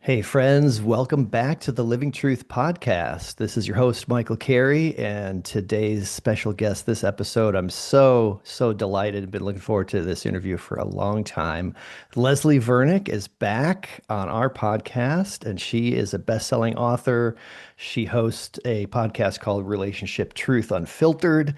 Hey, friends, welcome back to the Living Truth Podcast. This is your host, Michael Carey, and today's special guest this episode. I'm so delighted. I've been looking forward to this interview for a long time. Leslie Vernick is back on our podcast, and she is a best-selling author. She hosts a podcast called Relationship Truth Unfiltered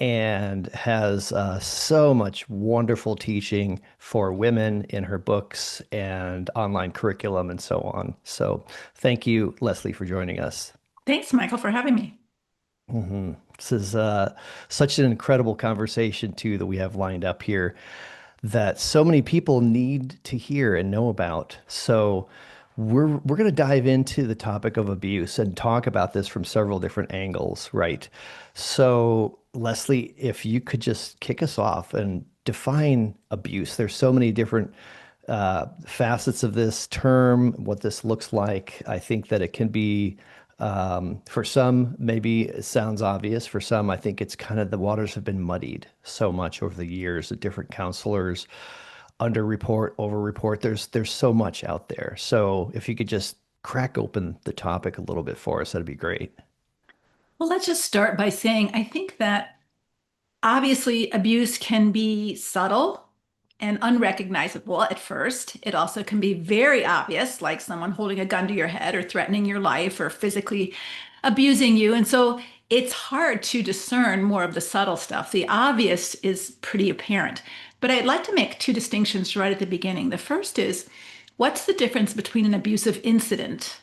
and has so much wonderful teaching for women in her books and online curriculum and so on. So thank you, Leslie, for joining us. Thanks, Michael, for having me. This is such an incredible conversation, too, that we have lined up here that so many people need to hear and know about. So we're going to dive into the topic of abuse and talk about this from several different angles, right? So, Leslie, if you could just kick us off and define abuse. There's so many different facets of this term, what this looks like. I think that it can be, for some, maybe it sounds obvious. For some, I think it's kind of the waters have been muddied so much over the years that different counselors underreport, overreport. There's so much out there. So if you could just crack open the topic a little bit for us, that'd be great. Well, let's just start by saying I think that obviously abuse can be subtle and unrecognizable at first. It also can be very obvious, like someone holding a gun to your head or threatening your life or physically abusing you. And so it's hard to discern more of the subtle stuff. The obvious is pretty apparent. But I'd like to make two distinctions right at the beginning. The first is what's the difference between an abusive incident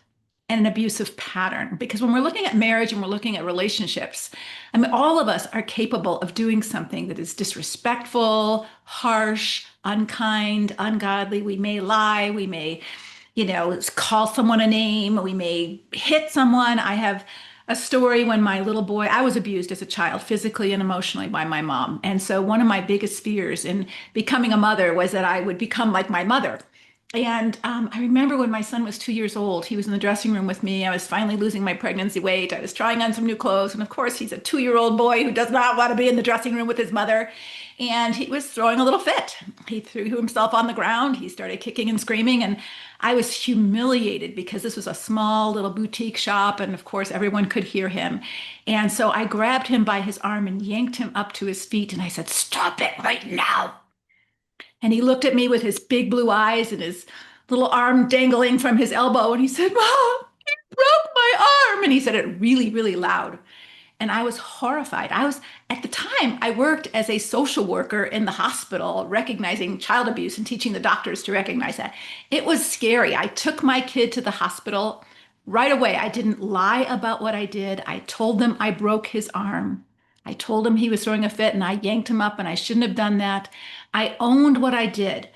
and an abusive pattern? Because when we're looking at marriage and we're looking at relationships, I mean, all of us are capable of doing something that is disrespectful, harsh, unkind, ungodly. We may lie. We may, call someone a name. We may hit someone. I have a story when my little boy, I was abused as a child, physically and emotionally by my mom. And so one of my biggest fears in becoming a mother was that I would become like my mother. And I remember when my son was 2 years old, he was in the dressing room with me. I was finally losing my pregnancy weight. I was trying on some new clothes. And of course, he's a 2 year old boy who does not want to be in the dressing room with his mother. And he was throwing a little fit. He threw himself on the ground. He started kicking and screaming. And I was humiliated because this was a small little boutique shop. And of course, everyone could hear him. And so I grabbed him by his arm and yanked him up to his feet. And I said, "Stop it right now." And he looked at me with his big blue eyes and his little arm dangling from his elbow. And he said, "Mom, you broke my arm." And he said it really, really loud. And I was horrified. At the time, I worked as a social worker in the hospital, recognizing child abuse and teaching the doctors to recognize that. It was scary. I took my kid to the hospital right away. I didn't lie about what I did. I told them I broke his arm. I told him he was throwing a fit and I yanked him up and I shouldn't have done that. I owned what I did.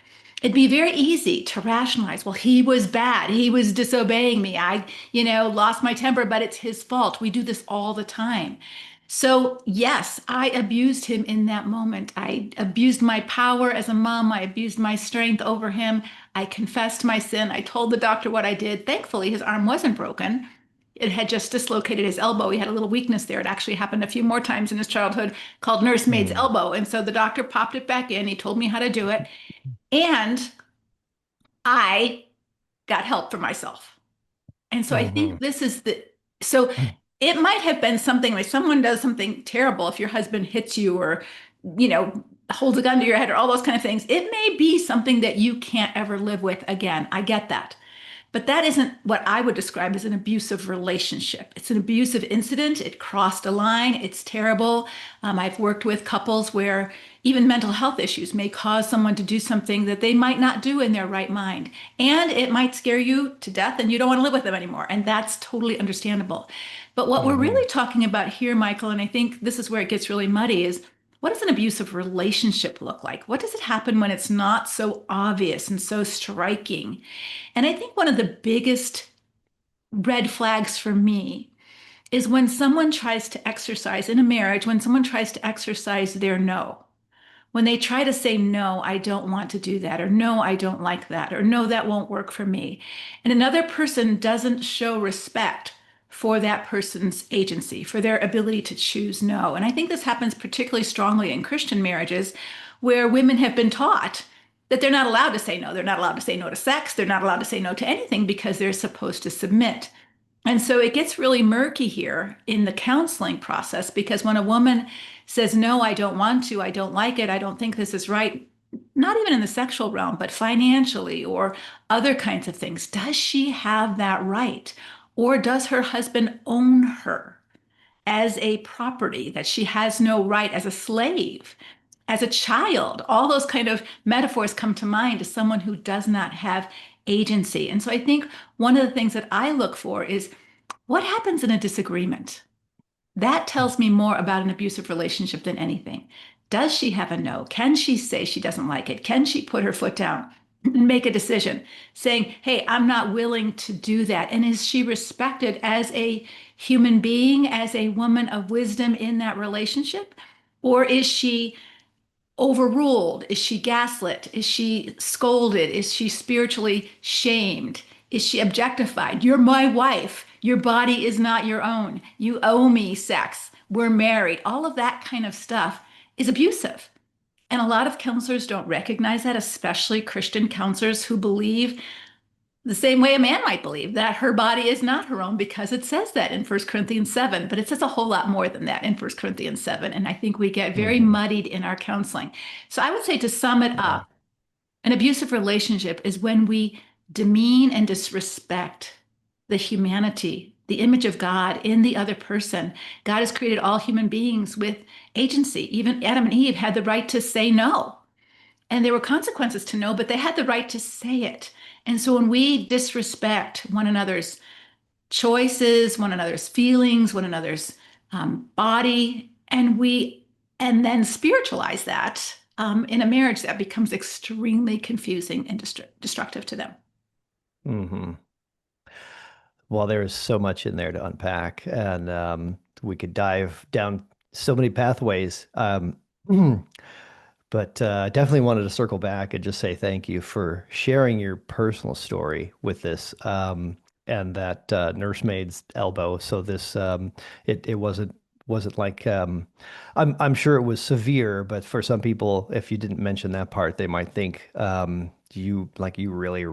It'd be very easy to rationalize, well, he was bad. He was disobeying me. I lost my temper, but it's his fault. We do this all the time. So, yes, I abused him in that moment. I abused my power as a mom. I abused my strength over him. I confessed my sin. I told the doctor what I did. Thankfully, his arm wasn't broken. It had just dislocated his elbow. He had a little weakness there. It actually happened a few more times in his childhood called nursemaid's Hmm. elbow. And so the doctor popped it back in. He told me how to do it. And I got help for myself. And so I Hmm. think so it might have been something like someone does something terrible if your husband hits you or, you know, holds a gun to your head or all those kind of things. It may be something that you can't ever live with again. I get that. But that isn't what I would describe as an abusive relationship. It's an abusive incident. It crossed a line. It's terrible. I've worked with couples where even mental health issues may cause someone to do something that they might not do in their right mind. And it might scare you to death and you don't want to live with them anymore. And that's totally understandable. But what we're Hmm. really talking about here, Michael, and I think this is where it gets really muddy, is what does an abusive relationship look like? What does it happen when it's not so obvious and so striking? And I think one of the biggest red flags for me is when someone tries to exercise in a marriage, when someone tries to exercise their no. When they try to say, "No, I don't want to do that," or "No, I don't like that," or "No, that won't work for me." And another person doesn't show respect for that person's agency, for their ability to choose no. And I think this happens particularly strongly in Christian marriages where women have been taught, that they're not allowed to say no. They're not allowed to say no to sex. They're not allowed to say no to anything because they're supposed to submit. And so it gets really murky here in the counseling process because when a woman says, no, I don't want to, I don't like it, I don't think this is right, not even in the sexual realm, but financially or other kinds of things, does she have that right? Or does her husband own her as a property that she has no right as a slave? As a child, all those kind of metaphors come to mind as someone who does not have agency. And so I think one of the things that I look for is what happens in a disagreement? That tells me more about an abusive relationship than anything. Does she have a no? Can she say she doesn't like it? Can she put her foot down and make a decision saying, hey, I'm not willing to do that? And is she respected as a human being, as a woman of wisdom in that relationship? Or is she overruled? Is she gaslit? Is she scolded? Is she spiritually shamed? Is she objectified? You're my wife. Your body is not your own. You owe me sex. We're married. All of that kind of stuff is abusive. And a lot of counselors don't recognize that, especially Christian counselors who believe the same way a man might believe that her body is not her own because it says that in 1 Corinthians 7, but it says a whole lot more than that in 1 Corinthians 7. And I think we get very Hmm. muddied in our counseling. So I would say to sum it Yeah. up, an abusive relationship is when we demean and disrespect the humanity, the image of God in the other person. God has created all human beings with agency. Even Adam and Eve had the right to say no. And there were consequences to no, but they had the right to say it. And so when we disrespect one another's choices, one another's feelings, one another's body, and then spiritualize that in a marriage, that becomes extremely confusing and destructive to them. Hmm. Well, there is so much in there to unpack, and we could dive down so many pathways. But I definitely wanted to circle back and just say thank you for sharing your personal story with this, and that nursemaid's elbow. So this it wasn't like I'm sure it was severe, but for some people, if you didn't mention that part, they might think you really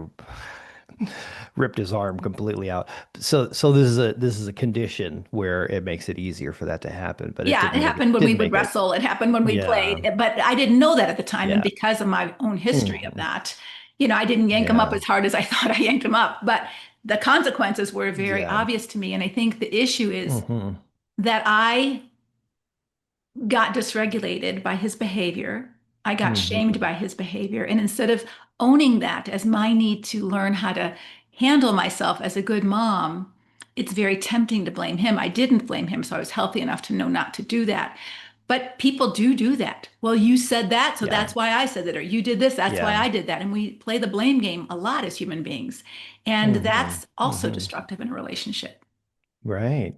ripped his arm completely out. So this is a condition where it makes it easier for that to happen, but it Yeah, didn't it make it happened when we didn't would make it. wrestle. It happened when we Yeah. played, but I didn't know that at the time. And Yeah. because of my own history of Hmm. that, I didn't yank him up Yeah. as hard as I thought I yanked him up. But the consequences were very Yeah. obvious to me. And I think the issue is Hmm. that I got dysregulated by his behavior. I got shamed Hmm. by his behavior. And instead of owning that as my need to learn how to handle myself as a good mom, it's very tempting to blame him. I didn't blame him, so I was healthy enough to know not to do that. But people do that. Well, you said that, so Yeah. that's why I said that. Or you did this, that's why Yeah. I did that. And we play the blame game a lot as human beings. And Hmm. that's also Hmm. destructive in a relationship. Right.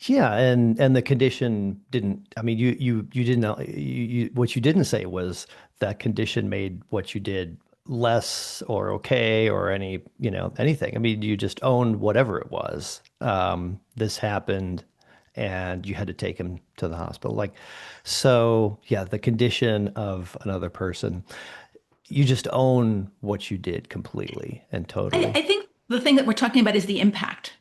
Yeah, and the condition didn't. I mean, you didn't know. What you didn't say was that condition made what you did less or okay or anything. I mean, you just owned whatever it was. This happened, and you had to take him to the hospital. Like, so yeah, the condition of another person, you just own what you did completely and totally. I think the thing that we're talking about is the impact.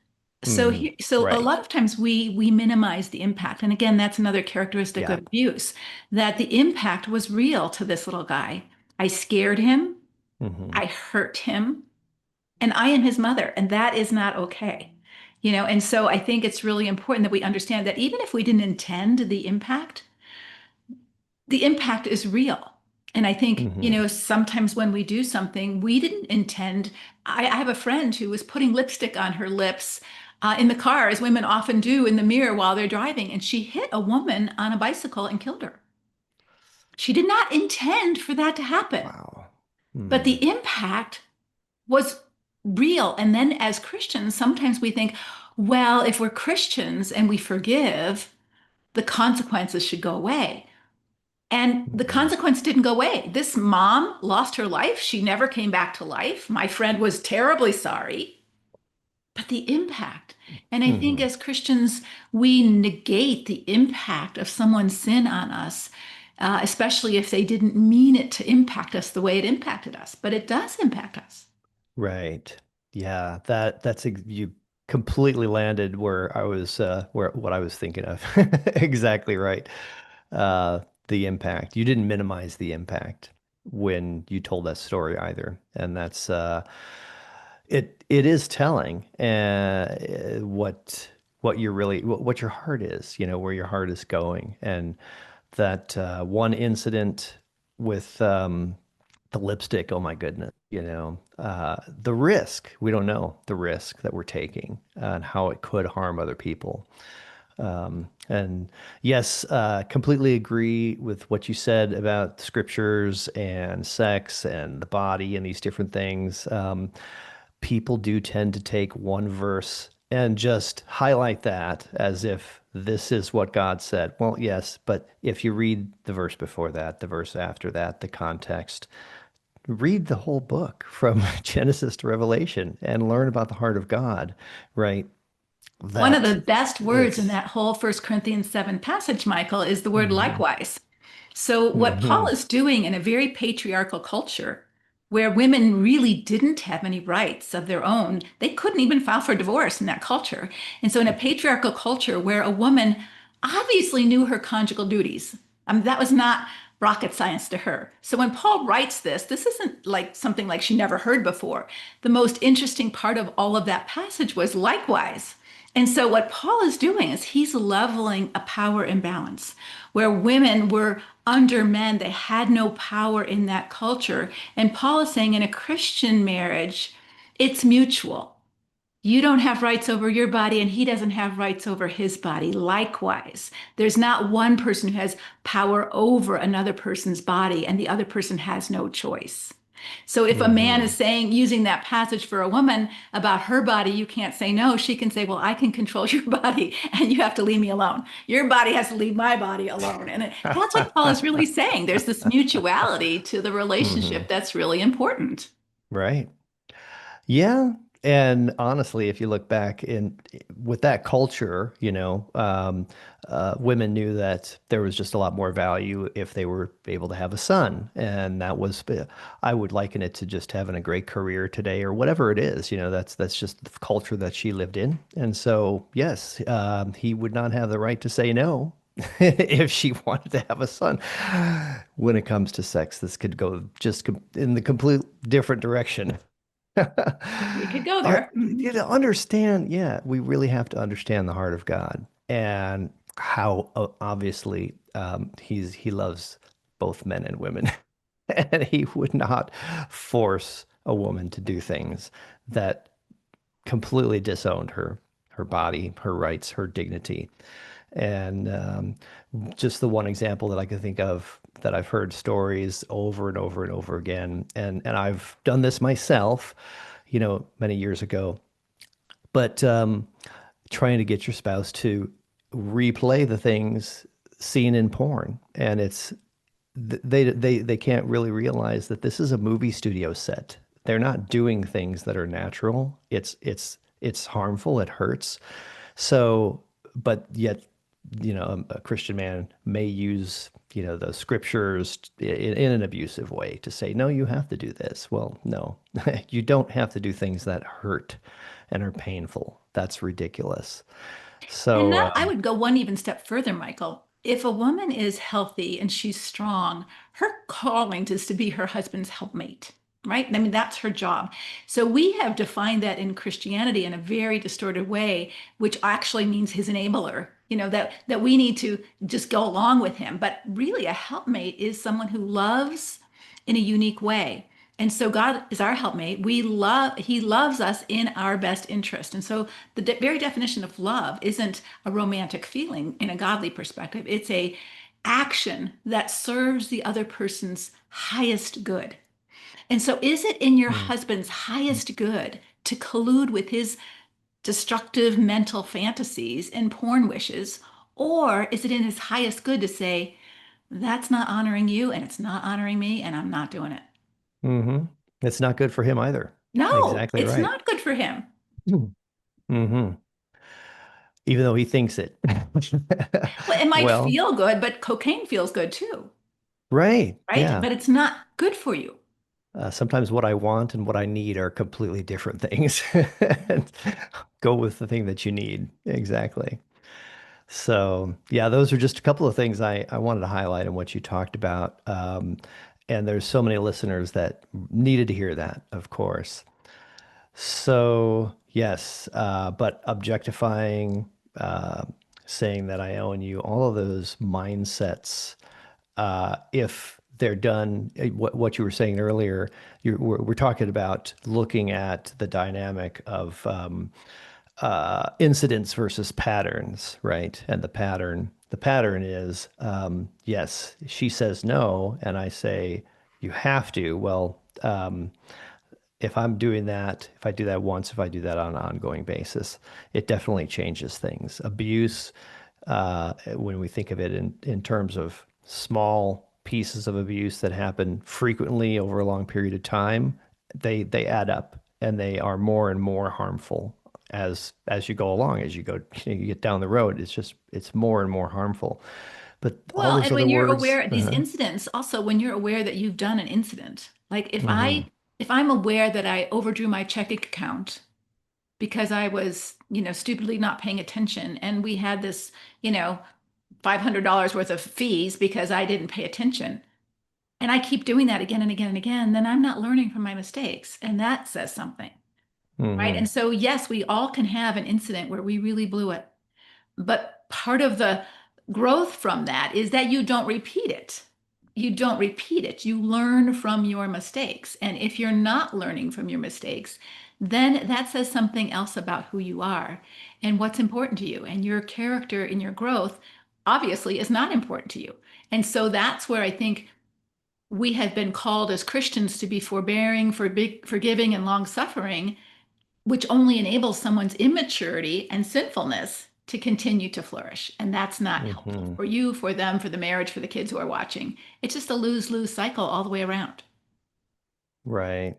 Hmm. So a Right. lot of times we minimize the impact, and again, that's another characteristic Yeah. of abuse. That the impact was real to this little guy. I scared him, Hmm. I hurt him, and I am his mother, and that is not okay. And so I think it's really important that we understand that even if we didn't intend the impact is real. And I think, Hmm. sometimes when we do something we didn't intend. I have a friend who was putting lipstick on her lips in the car, as women often do in the mirror while they're driving, and she hit a woman on a bicycle and killed her. She did not intend for that to happen, Wow. but Hmm. the impact was real. And then as Christians, sometimes we think, well, if we're Christians and we forgive, the consequences should go away. And the Mhm. consequence didn't go away. This mom lost her life. She never came back to life. My friend was terribly sorry, but the impact. And I think Mhm. as Christians, we negate the impact of someone's sin on us. especially if they didn't mean it to impact us the way it impacted us. But it does impact us. Right. Yeah, you completely landed where I was where what I was thinking of. Exactly right. Uh the impact. You didn't minimize the impact when you told that story either. And that's it is telling what you're really what your heart is, where your heart is going. And that one incident with the lipstick, oh my goodness, the risk, we don't know the risk that we're taking and how it could harm other people. And yes, completely agree with what you said about scriptures and sex and the body and these different things. People do tend to take one verse and just highlight that as if this is what God said. Well, yes, but if you read the verse before that, the verse after that, the context, read the whole book from Genesis to Revelation and learn about the heart of God, right? One of the That best words in it's that whole First Corinthians 7 passage, Michael, is the word hmm likewise. So, what Paul hmm is doing in a very patriarchal culture where women really didn't have any rights of their own, they couldn't even file for divorce in that culture. And so, in a patriarchal culture where a woman obviously knew her conjugal duties, that was not rocket science to her. So, when Paul writes this, this isn't like something like she never heard before. The most interesting part of all of that passage was likewise. And so, what Paul is doing is he's leveling a power imbalance where women were under men. They had no power in that culture. And Paul is saying in a Christian marriage, it's mutual. You don't have rights over your body, and he doesn't have rights over his body. Likewise, there's not one person who has power over another person's body, and the other person has no choice. So if a man is hmm saying, using that passage for a woman about her body, you can't say no. She can say, well, I can control your body and you have to leave me alone. Your body has to leave my body alone. And that's what Paul is really saying. There's this mutuality to the hmm relationship that's really important. Right. Yeah. And honestly, if you look back in with that culture, women knew that there was just a lot more value if they were able to have a son. And that was, I would liken it to just having a great career today or whatever it is, that's just the culture that she lived in. And so, yes, he would not have the right to say no. If she wanted to have a son. When it comes to sex, this could go just in the complete different direction. We could go there. Understand, yeah, we really have to understand the heart of God and how obviously he loves both men and women, and he would not force a woman to do things that completely disowned her body, her rights, her dignity. And just the one example that I can think of that I've heard stories over and over and over again, and I've done this myself, many years ago, but trying to get your spouse to replay the things seen in porn, and they can't really realize that this is a movie studio set. They're not doing things that are natural. It's harmful. It hurts. So, but yet, a Christian man may use, the scriptures in an abusive way to say, no, you have to do this. Well, no, you don't have to do things that hurt and are painful. That's ridiculous. And So, that I would go one even step further, Michael. If a woman is healthy and she's strong, her calling is to be her husband's helpmate, right? I mean, that's her job. So we have defined that in Christianity in a very distorted way, which actually means his enabler, that we need to just go along with him. But really, a helpmate is someone who loves in a unique way. And so God is our helpmate. He loves us in our best interest. And so the very definition of love isn't a romantic feeling in a godly perspective. It's a action that serves the other person's highest good. And so is it in your mm, husband's highest good to collude with his destructive mental fantasies and porn wishes? Or is it in his highest good to say, that's not honoring you and it's not honoring me and I'm not doing it? hmm it's not good for him either. No, Exactly it's right. not good for him. hmm Even though he thinks it. Well, it might Well, feel good, but cocaine feels good too. Right. right? Yeah. But it's not good for you. Sometimes what I want and what I need are completely different things. And go with the thing that you need. Exactly. So, yeah, those are just a couple of things I wanted to highlight in what you talked about. And there's so many listeners that needed to hear that, of course. So, yes, but objectifying, saying that I own you, all of those mindsets, if they're done, what you were saying earlier, we're talking about looking at the dynamic of incidents versus patterns, right? And the pattern is, yes, she says no, and I say you have to. Well, if I'm doing that, if I do that once, if I do that on an ongoing basis, it definitely changes things. Abuse, when we think of it in terms of small pieces of abuse that happen frequently over a long period of time, they add up and they are more and more harmful as you go along, as you get down the road. It's more and more harmful. But all Well, those and other when you're words, aware of these incidents, also when you're aware that you've done an incident, like mhm, if I'm aware that I overdrew my checking account because I was, stupidly not paying attention and we had this, you know, $500 worth of fees because I didn't pay attention. And I keep doing that again and again and again, then I'm not learning from my mistakes. And that says something, right? And mhm, so, yes, we all can have an incident where we really blew it. But part of the growth from that is that you don't repeat it. You don't repeat it. You learn from your mistakes. And if you're not learning from your mistakes, then that says something else about who you are and what's important to you. And your character and your growth obviously is not important to you. And so that's where I think we have been called as Christians to be forbearing, forgiving, and long suffering, which only enables someone's immaturity and sinfulness to continue to flourish. And that's not helpful mhm. for you, for them, for the marriage, for the kids who are watching. It's just a lose lose cycle all the way around. Right.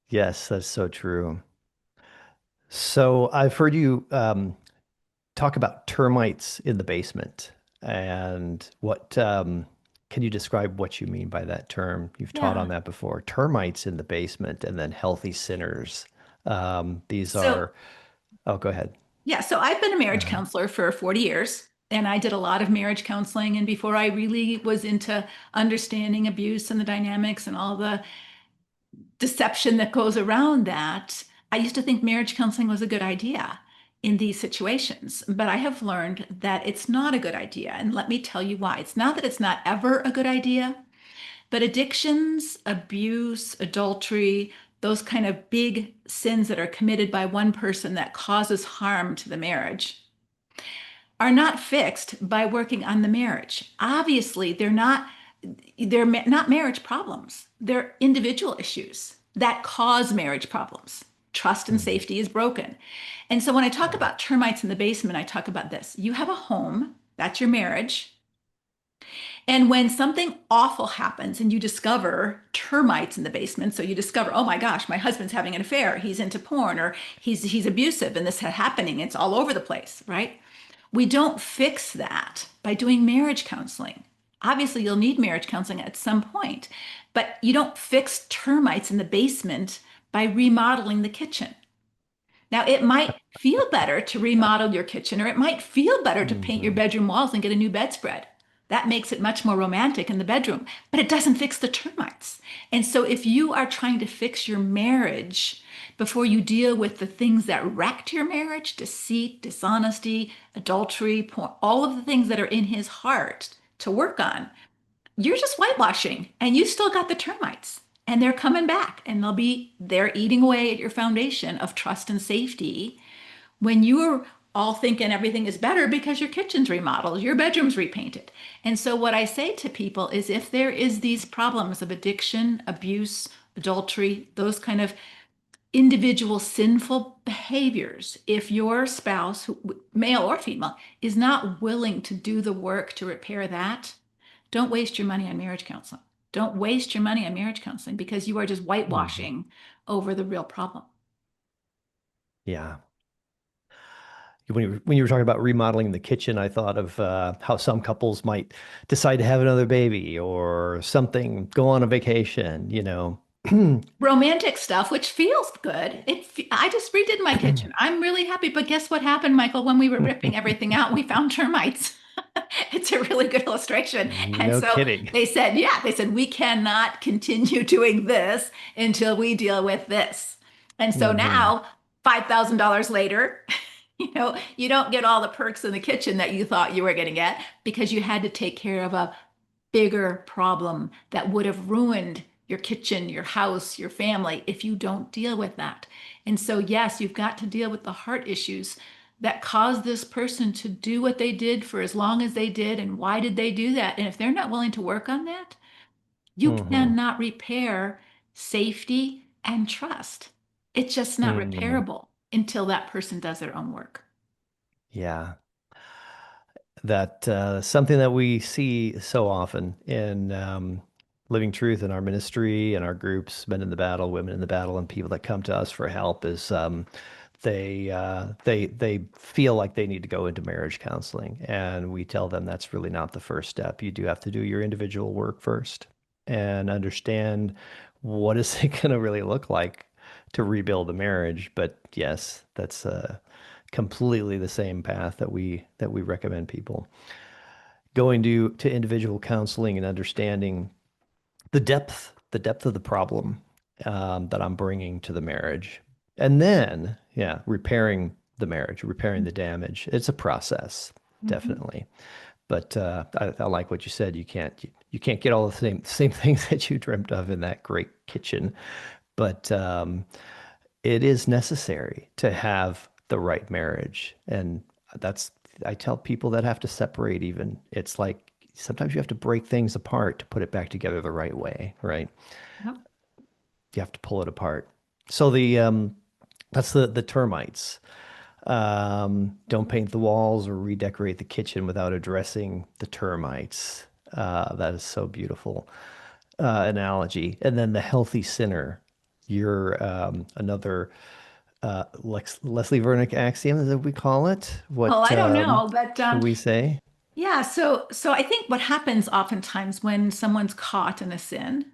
Yes, that's so true. So I've heard you talk about termites in the basement. And can you describe what you mean by that term? You've taught on Yeah. that before. Termites in the basement and then healthy sinners. These So, are, oh, go ahead. yeah, so I've been a marriage Uh-huh. counselor for 40 years. And I did a lot of marriage counseling. And before I really was into understanding abuse and the dynamics and all the deception that goes around that, I used to think marriage counseling was a good idea in these situations, but I have learned that it's not a good idea. And let me tell you why. It's not that it's not ever a good idea, but addictions, abuse, adultery, those kind of big sins that are committed by one person that causes harm to the marriage are not fixed by working on the marriage. Obviously, they're not marriage problems. They're individual issues that cause marriage problems. Trust and Mhm. safety is broken. And so when I talk Right. about termites in the basement, I talk about this. You have a home, that's your marriage. And when something awful happens and you discover termites in the basement, so you discover, oh my gosh, my husband's having an affair, he's into porn, or he's abusive, and this is happening, it's all over the place, right? We don't fix that by doing marriage counseling. Obviously, you'll need marriage counseling at some point, but you don't fix termites in the basement by remodeling the kitchen. Now, it might feel better to remodel your kitchen, or it might feel better to paint your Mhm. bedroom walls and get a new bedspread. That makes it much more romantic in the bedroom, but it doesn't fix the termites. And so, if you are trying to fix your marriage before you deal with the things that wrecked your marriage, deceit, dishonesty, adultery, porn, all of the things that are in his heart to work on, you're just whitewashing and you still got the termites and they're coming back and they're eating away at your foundation of trust and safety when you're all thinking everything is better because your kitchen's remodeled, your bedroom's repainted. And so what I say to people is if there is these problems of addiction, abuse, adultery, those kind of individual sinful behaviors, if your spouse, male or female, is not willing to do the work to repair that, don't waste your money on marriage counseling. Don't waste your money on marriage counseling because you are just Mhm. whitewashing over the real problem. Yeah. when you were talking about remodeling the kitchen, I thought of how some couples might decide to have another baby or something, go on a vacation, you know. Romantic stuff, which feels good. I just redid my kitchen. I'm really happy. But guess what happened, Michael? When we were ripping everything out, we found termites. It's a really good illustration. And No so kidding. they said, yeah, they said, we cannot continue doing this until we deal with this. And so Hmm. now, $5,000 later, you don't get all the perks in the kitchen that you thought you were going to get because you had to take care of a bigger problem that would have ruined your kitchen, your house, your family if you don't deal with that. And so, yes, you've got to deal with the heart issues that caused this person to do what they did for as long as they did. And why did they do that? And if they're not willing to work on that, you Hmm. cannot repair safety and trust. It's just not Hmm. repairable until that person does their own work. Yeah. That something that we see so often in Living Truth in our ministry and our groups, Men in the Battle, Women in the Battle, and people that come to us for help is they feel like they need to go into marriage counseling, and we tell them that's really not the first step. You do have to do your individual work first and understand what is it going to really look like to rebuild a marriage. But yes, that's completely the same path that we recommend people going to individual counseling and understanding the depth of the problem that I'm bringing to the marriage, and then yeah, repairing the marriage, repairing the damage. It's a process, Mhm. definitely. But I like what you said. You can't get all the same things that you dreamt of in that great kitchen, but it is necessary to have the right marriage. And that's, I tell people that have to separate even. It's like sometimes you have to break things apart to put it back together the right way, right? Yep. You have to pull it apart. So that's the termites. Don't paint the walls or redecorate the kitchen without addressing the termites. That is so beautiful analogy. And then the healthy sinner. You're another Leslie Vernick axiom, as we call it. Well, I don't know, but Should we say? yeah, so I think what happens oftentimes when someone's caught in a sin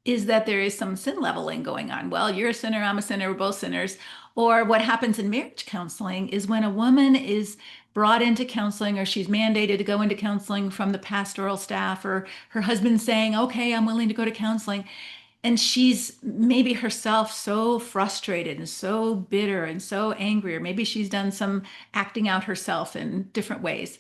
is that there is some sin leveling going on. Well, you're a sinner, I'm a sinner, we're both sinners. Or what happens in marriage counseling is when a woman is brought into counseling or she's mandated to go into counseling from the pastoral staff or her husband saying, "Okay, I'm willing to go to counseling." And she's maybe herself so frustrated and so bitter and so angry, or maybe she's done some acting out herself in different ways.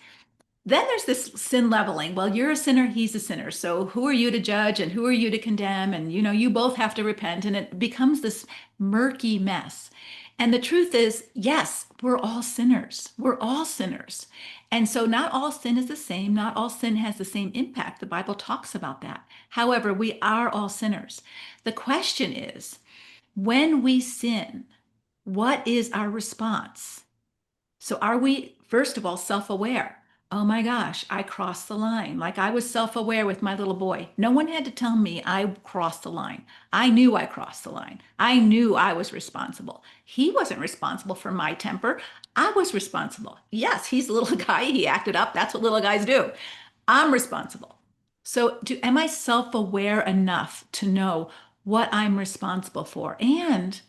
Then there's this sin leveling. Well, you're a sinner, he's a sinner. So who are you to judge and who are you to condemn? And you both have to repent. And it becomes this murky mess. And the truth is, yes, we're all sinners. We're all sinners. And so not all sin is the same. Not all sin has the same impact. The Bible talks about that. However, we are all sinners. The question is, when we sin, what is our response? So are we, first of all, self-aware? Oh my gosh, I crossed the line. Like I was self-aware with my little boy. No one had to tell me I crossed the line. I knew I crossed the line. I knew I was responsible. He wasn't responsible for my temper. I was responsible. Yes, he's a little guy. He acted up. That's what little guys do. I'm responsible. So am I self-aware enough to know what I'm responsible for? And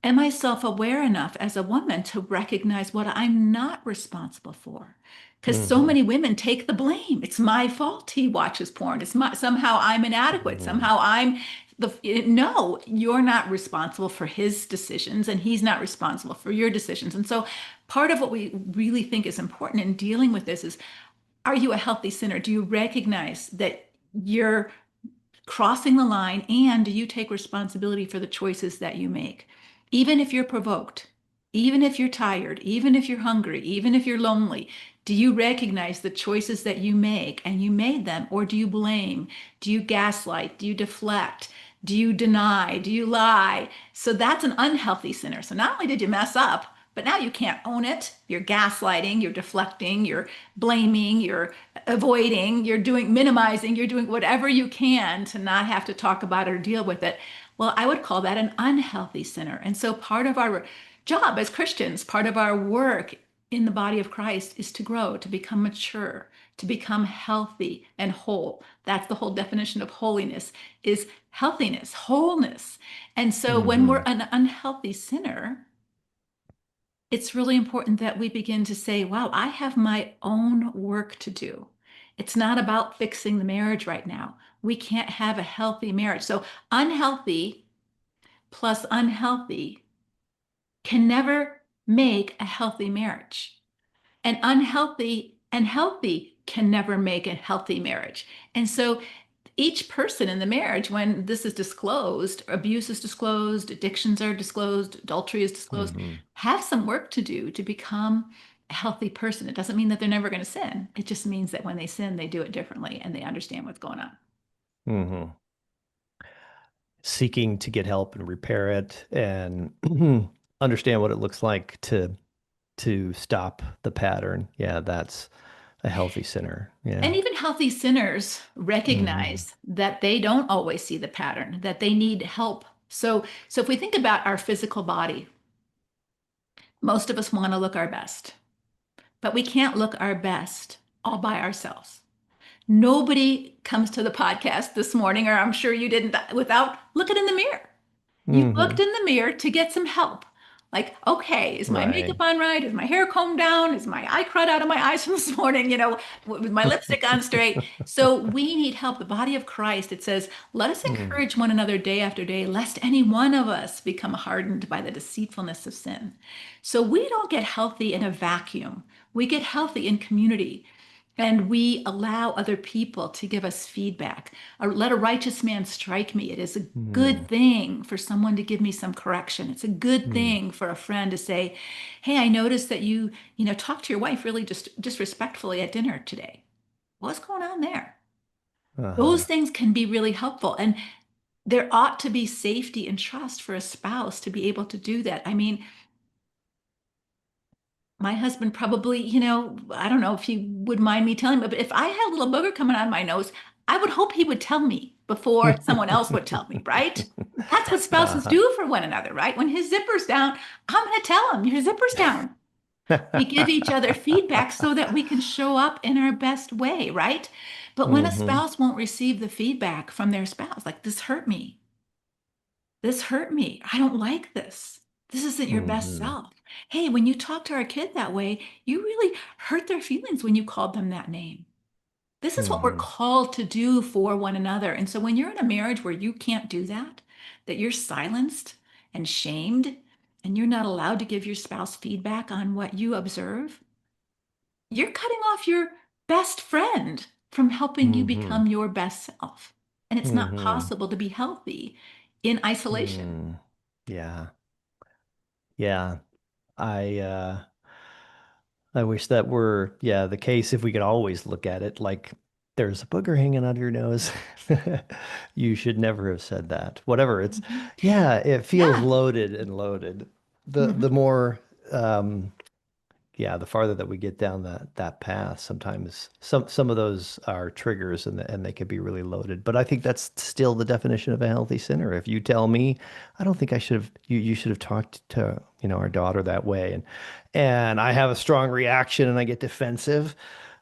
am I self aware enough as a woman to recognize what I'm not responsible for? Because so Hmm. many women take the blame. It's my fault he watches porn. Somehow I'm inadequate. Hmm. Somehow I'm the no, you're not responsible for his decisions and he's not responsible for your decisions. And so part of what we really think is important in dealing with this is, are you a healthy sinner? Do you recognize that you're crossing the line, and do you take responsibility for the choices that you make? Even if you're provoked, even if you're tired, even if you're hungry, even if you're lonely, do you recognize the choices that you make and you made them? Or do you blame? Do you gaslight? Do you deflect? Do you deny? Do you lie? So that's an unhealthy sinner. So not only did you mess up, but now you can't own it. You're gaslighting, you're deflecting, you're blaming, you're avoiding, you're doing minimizing, you're doing whatever you can to not have to talk about it or deal with it. Well, I would call that an unhealthy sinner. And so part of our job as Christians, part of our work in the body of Christ is to grow, to become mature, to become healthy and whole. That's the whole definition of holiness is healthiness, wholeness. And so when we're Hmm. an unhealthy sinner, it's really important that we begin to say, wow, I have my own work to do. It's not about fixing the marriage right now. We can't have a healthy marriage. So unhealthy plus unhealthy can never make a healthy marriage. And unhealthy and healthy can never make a healthy marriage. And so each person in the marriage, when this is disclosed, abuse is disclosed, addictions are disclosed, adultery is disclosed, Hmm. have some work to do to become a healthy person. It doesn't mean that they're never going to sin. It just means that when they sin, they do it differently and they understand what's going on. Hmm. Seeking to get help and repair it and understand what it looks like to stop the pattern. Yeah, that's a healthy sinner. And Yeah. even healthy sinners Hmm. recognize that they don't always see the pattern, that they need help. So if we think about our physical body, most of us want to look our best, but we can't look our best all by ourselves. Nobody comes to the podcast this morning, or I'm sure you didn't, without looking in the mirror. You looked Hmm. in the mirror to get some help. Like, okay, is my makeup Right. on right? Is my hair combed down? Is my eye crud out of my eyes from this morning? With my lipstick on straight. So we need help. The body of Christ, it says, let us Mm. encourage one another day after day, lest any one of us become hardened by the deceitfulness of sin. So we don't get healthy in a vacuum. We get healthy in community. And we allow other people to give us feedback. Let a righteous man strike me. It is a good Mm. thing for someone to give me some correction. It's a good Mm. thing for a friend to say, "Hey, I noticed that you talked to your wife really just disrespectfully at dinner today. What's going on there?" Those Uh-huh. things can be really helpful. And there ought to be safety and trust for a spouse to be able to do that. I mean, my husband probably, I don't know if he would mind me telling him, but if I had a little booger coming out of my nose, I would hope he would tell me before someone else would tell me, right? That's what spouses Uh-huh. do for one another, right? When his zipper's down, I'm going to tell him, your zipper's down. We give each other feedback so that we can show up in our best way, right? But when a Hmm. spouse won't receive the feedback from their spouse, like, this hurt me, this hurt me. I don't like this. This isn't your best Hmm. self. Hey, when you talk to our kid that way, you really hurt their feelings when you called them that name. This is what we're Hmm. called to do for one another. And so when you're in a marriage where you can't do that, that you're silenced and shamed, and you're not allowed to give your spouse feedback on what you observe, you're cutting off your best friend from helping you Hmm. become your best self. And it's not Hmm. possible to be healthy in isolation. Hmm. Yeah. Yeah. I uh I wish that were, yeah, the case if we could always look at it like there's a booger hanging out of your nose. You should never have said that. Whatever. It's Mhm. yeah, it feels Yeah. loaded and loaded. The Mhm. more yeah, the farther that we get down that path, sometimes some of those are triggers and they can be really loaded. But I think that's still the definition of a healthy sinner. If you tell me, I don't think I should have you should have talked to, our daughter that way and I have a strong reaction and I get defensive,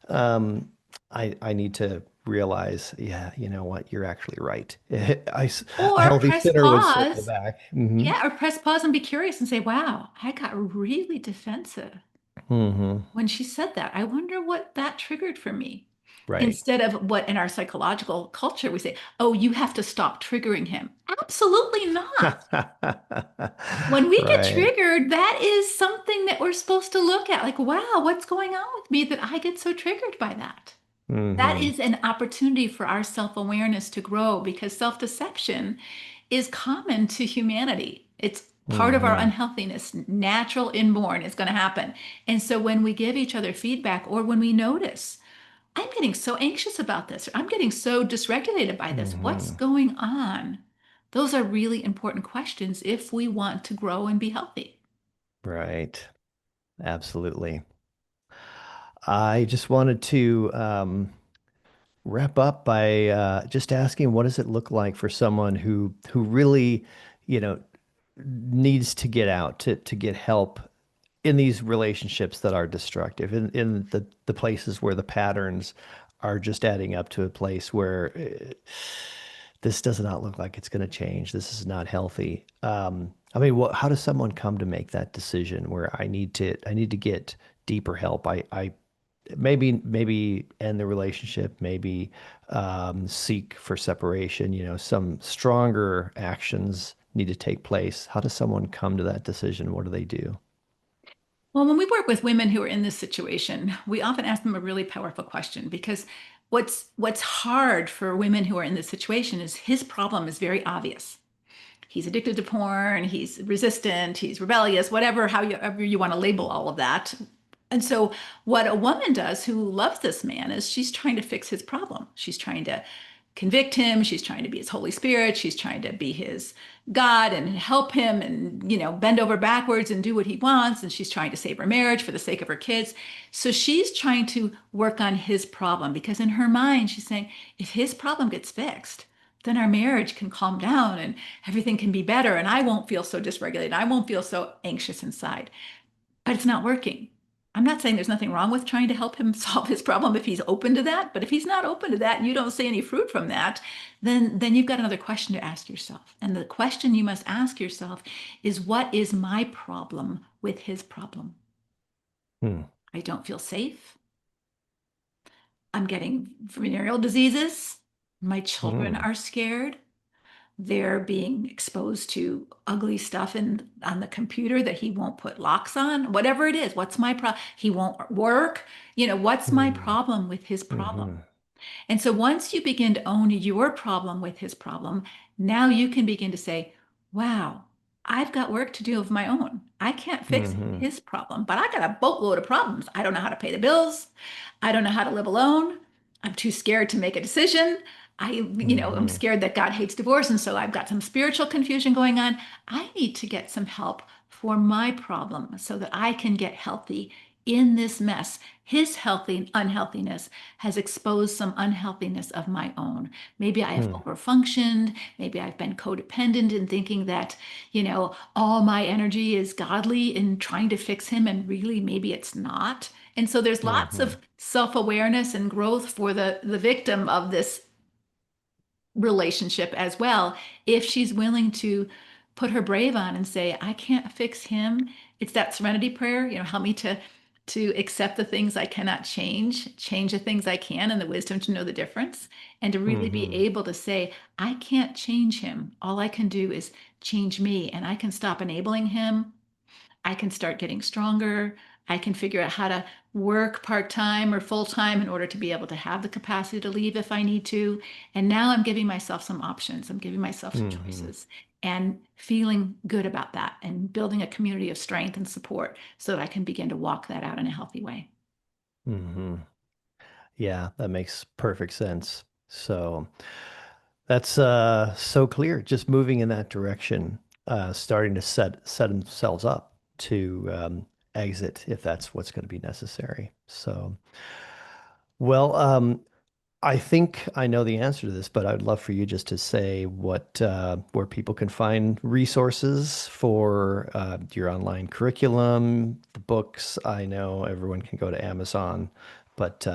um, I need to realize, yeah, you know what, you're actually right. A Or healthy press sinner would circle pause. back. Hmm. Yeah, or press pause and be curious and say, wow, I got really defensive Hmm. when she said that. I wonder what that triggered for me. Right. Instead of what in our psychological culture we say, oh, you have to stop triggering him. Absolutely not. When we get Right. triggered, that is something that we're supposed to look at. Like, wow, what's going on with me that I get so triggered by that? That Hmm. is an opportunity for our self-awareness to grow because self-deception is common to humanity. It's part of our Hmm. unhealthiness, natural, inborn, is going to happen. And so when we give each other feedback or when we notice, I'm getting so anxious about this, or I'm getting so dysregulated by this, what's Hmm. going on? Those are really important questions if we want to grow and be healthy. Right. Absolutely. I just wanted to wrap up by just asking, what does it look like for someone who really, you know, needs to get out to get help in these relationships that are destructive, in the places where the patterns are just adding up to a place where this does not look like it's going to change. This is not healthy. I mean, how does someone come to make that decision where I need to get deeper help? I maybe end the relationship, maybe seek for separation. You know, some stronger actions need to take place. How does someone come to that decision? What do they do? Well, when we work with women who are in this situation, we often ask them a really powerful question because what's hard for women who are in this situation is his problem is very obvious. He's addicted to porn, he's resistant, he's rebellious, whatever, however you want to label all of that. And so, what a woman does who loves this man is she's trying to fix his problem. She's trying to convict him. She's trying to be his Holy Spirit. She's trying to be his God and help him and, bend over backwards and do what he wants. And she's trying to save her marriage for the sake of her kids. So she's trying to work on his problem because in her mind, she's saying, if his problem gets fixed, then our marriage can calm down and everything can be better. And I won't feel so dysregulated. I won't feel so anxious inside. But it's not working. I'm not saying there's nothing wrong with trying to help him solve his problem if he's open to that. But if he's not open to that and you don't see any fruit from that, then you've got another question to ask yourself. And the question you must ask yourself is, what is my problem with his problem? Hmm. I don't feel safe. I'm getting venereal diseases. My children Hmm. are scared. They're being exposed to ugly stuff on the computer that he won't put locks on, whatever it is. What's my problem? He won't work. What's my Hmm. problem with his problem? Hmm. And so once you begin to own your problem with his problem, now you can begin to say, wow, I've got work to do of my own. I can't fix Hmm. his problem, but I got a boatload of problems. I don't know how to pay the bills. I don't know how to live alone. I'm too scared to make a decision. I'm Hmm. scared that God hates divorce. And so I've got some spiritual confusion going on. I need to get some help for my problem so that I can get healthy in this mess. His healthy unhealthiness has exposed some unhealthiness of my own. Maybe I have Hmm. overfunctioned. Maybe I've been codependent in thinking that, all my energy is godly in trying to fix him, and really maybe it's not. And so there's lots Hmm. of self-awareness and growth for the victim of this relationship as well. If she's willing to put her brave on and say, I can't fix him. It's that serenity prayer, help me to accept the things I cannot change the things I can, and the wisdom to know the difference, and to really be Hmm. able to say, I can't change him. All I can do is change me, and I can stop enabling him. I can start getting stronger. I can figure out how to work part-time or full-time in order to be able to have the capacity to leave if I need to. And now I'm giving myself some options. I'm giving myself some Hmm. choices and feeling good about that and building a community of strength and support so that I can begin to walk that out in a healthy way. Hmm. Yeah, that makes perfect sense. So that's so clear. Just moving in that direction, starting to set themselves up to exit if that's what's going to be necessary. So, well, I think I know the answer to this, but I'd love for you just to say what where people can find resources for your online curriculum, the books. I know everyone can go to Amazon, but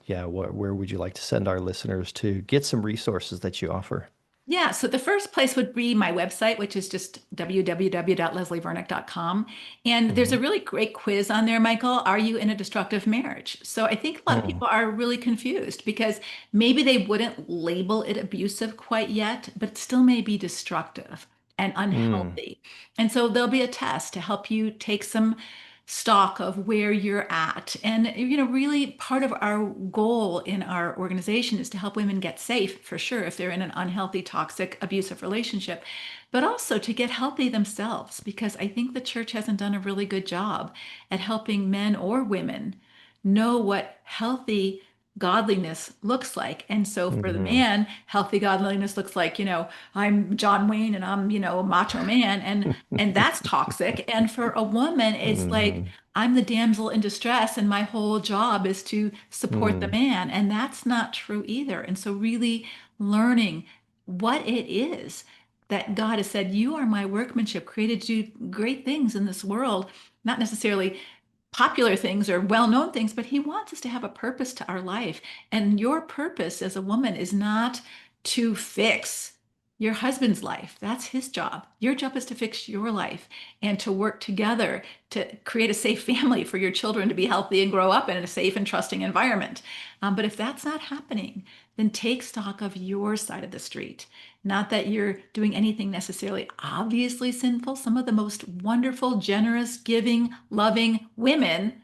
yeah, where would you like to send our listeners to get some resources that you offer? Yeah, so the first place would be my website, which is just www.leslievernick.com. And there's a Hmm. really great quiz on there, Michael. Are you in a destructive marriage? So I think a lot of Hmm. people are really confused because maybe they wouldn't label it abusive quite yet, but it still may be destructive and Hmm. unhealthy. And so there'll be a test to help you take some stock of where you're at. And, really part of our goal in our organization is to help women get safe, for sure, if they're in an unhealthy, toxic, abusive relationship, but also to get healthy themselves, because I think the church hasn't done a really good job at helping men or women know what healthy godliness looks like. And so for the Hmm. man, healthy godliness looks like, I'm John Wayne and I'm, a macho man, and that's toxic. And for a woman, it's like Hmm. I'm the damsel in distress and my whole job is to support the Hmm. man. And that's not true either. And so really learning what it is. that God has said, you are my workmanship, created to do great things in this world, not necessarily popular things or well-known things, but he wants us to have a purpose to our life. And your purpose as a woman is not to fix your husband's life. That's his job. Your job is to fix your life and to work together to create a safe family for your children to be healthy and grow up in a safe and trusting environment. But if that's not happening, then take stock of your side of the street. Not that you're doing anything necessarily obviously sinful. Some of the most wonderful, generous, giving, loving women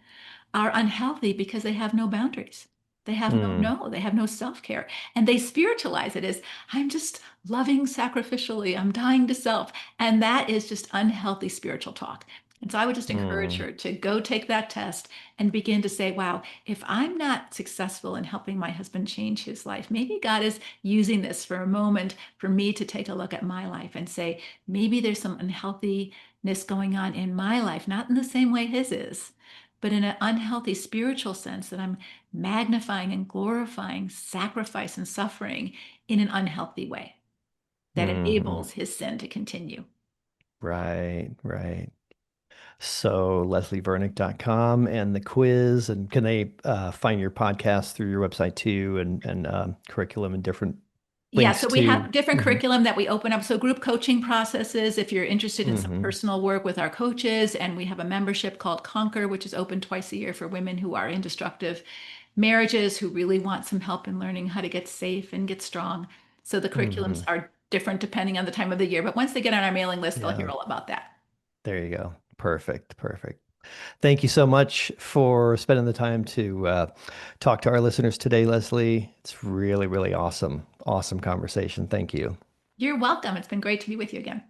are unhealthy because they have no boundaries. They have Mm, they have no self-care. And they spiritualize it as I'm just loving sacrificially, I'm dying to self. And that is just unhealthy spiritual talk. And so I would just encourage mm, her to go take that test and begin to say, wow, if I'm not successful in helping my husband change his life, maybe God is using this for a moment for me to take a look at my life and say, maybe there's some unhealthiness going on in my life, not in the same way his is, but in an unhealthy spiritual sense that I'm magnifying and glorifying sacrifice and suffering in an unhealthy way that mhm. enables his sin to continue. Right, right. So leslievernick.com and the quiz, and can they find your podcast through your website too, and curriculum and different Yeah, links so we to? have different Hmm. curriculum that we open up. So group coaching processes, if you're interested in some Hmm. personal work with our coaches, and we have a membership called Conquer, which is open twice a year for women who are in destructive marriages, who really want some help in learning how to get safe and get strong. So the curriculums Hmm. are different depending on the time of the year, but once they get on our mailing list, they'll hear Yeah, all about that. there you go. Perfect, perfect. Thank you so much for spending the time to talk to our listeners today, Leslie. It's really, really awesome, awesome conversation. Thank you. You're welcome. It's been great to be with you again.